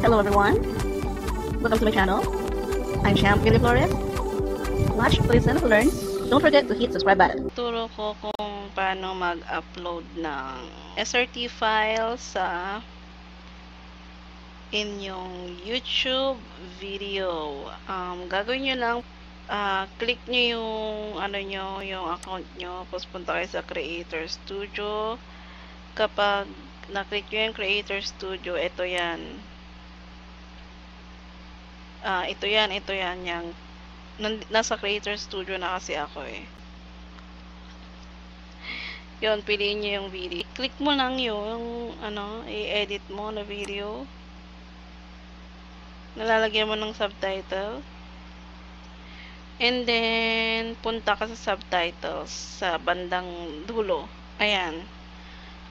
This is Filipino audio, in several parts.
Hello everyone, welcome to my channel. I'm Sham, Villaflores. Watch, listen, learn. Don't forget to hit subscribe button. Turo ko kung paano mag-upload ng SRT file sa inyong YouTube video. Gagawin nyo lang, click nyo yung account nyo, tapos punta kayo sa Creator Studio. Kapag na-click nyo yung Creator Studio, ito yan. Ito yan, yung nasa Creator Studio na kasi ako eh. Yun, piliin nyo yung video. Click mo lang yung, i-edit mo na video. Nalalagyan mo ng subtitle. And then, punta ka sa subtitles sa bandang dulo. Ayan.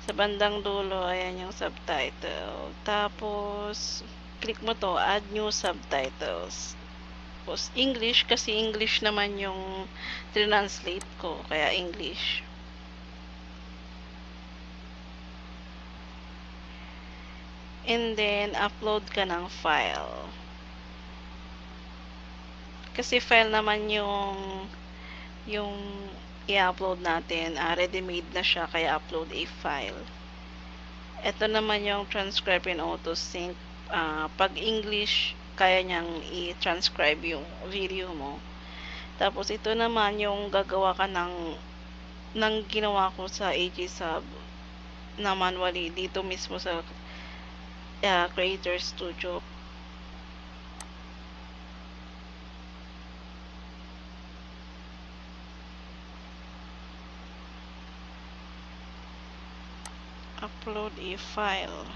Sa bandang dulo, ayan yung subtitle. Tapos, click mo to, add new subtitles. Tapos, English, kasi English naman yung translate ko, kaya English. And then, upload ka ng file. Kasi file naman yung i-upload natin. Ready-made na siya, kaya upload a file. Ito naman yung transcribe and auto-sync. Pag English, kaya niyang i-transcribe yung video mo. Tapos, ito naman yung gagawa ka ng ginawa ko sa AG-Sub na manually dito mismo sa Creator Studio. Upload a file.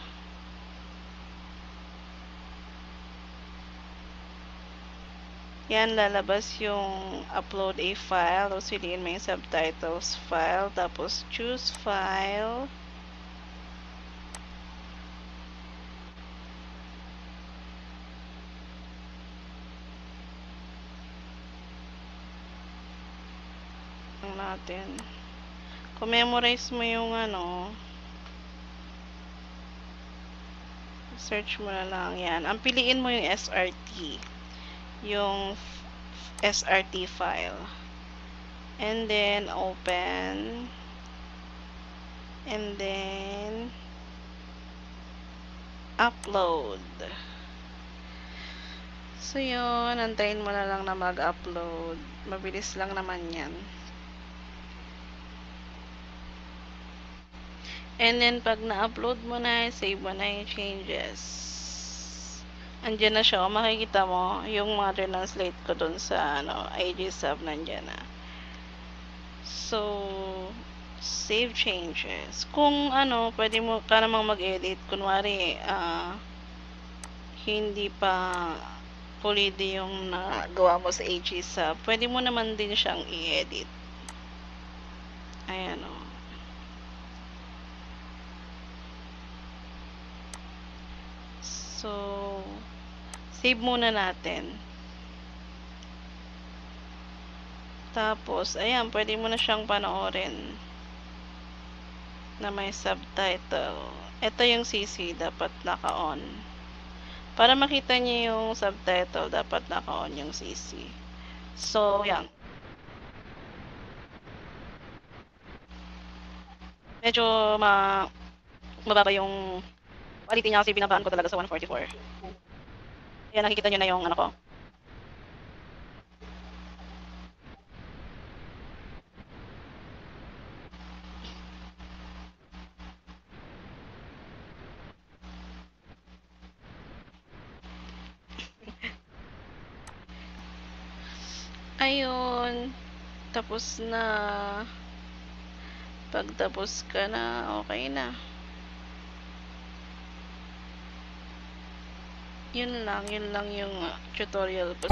Yan, lalabas yung upload a file. Tapos piliin mo yung subtitles file. Tapos choose file. Natin. Kung-memorize mo yung search mo na lang yan. Ang piliin mo yung SRT. Yung SRT file. And then, open. And then, upload. So, yun. Antayin mo na lang na mag-upload. Mabilis lang naman yan. And then, pag na-upload mo na, save mo na yung changes. Andyan na siya. Makikita mo yung mga translate ko dun sa AG-Sub nandyan na. So, save changes. Kung pwede mo ka namang mag-edit. Kunwari, hindi pa pulido yung nagawa mo sa AG-Sub. Pwede mo naman din siyang i-edit. Ayan o. So, save muna natin. Tapos, ayan, pwede mo na siyang panoorin na may subtitle. Ito yung CC, dapat naka-on. Para makita niyo yung subtitle, dapat naka-on yung CC. So, yan. Medyo mababa yung quality niya kasi binabaan ko talaga sa 144. Ayan, nakikita nyo na yung ko. Ayun. Tapos na. Pagtapos ka na, okay na. Yun lang yung tutorial ko.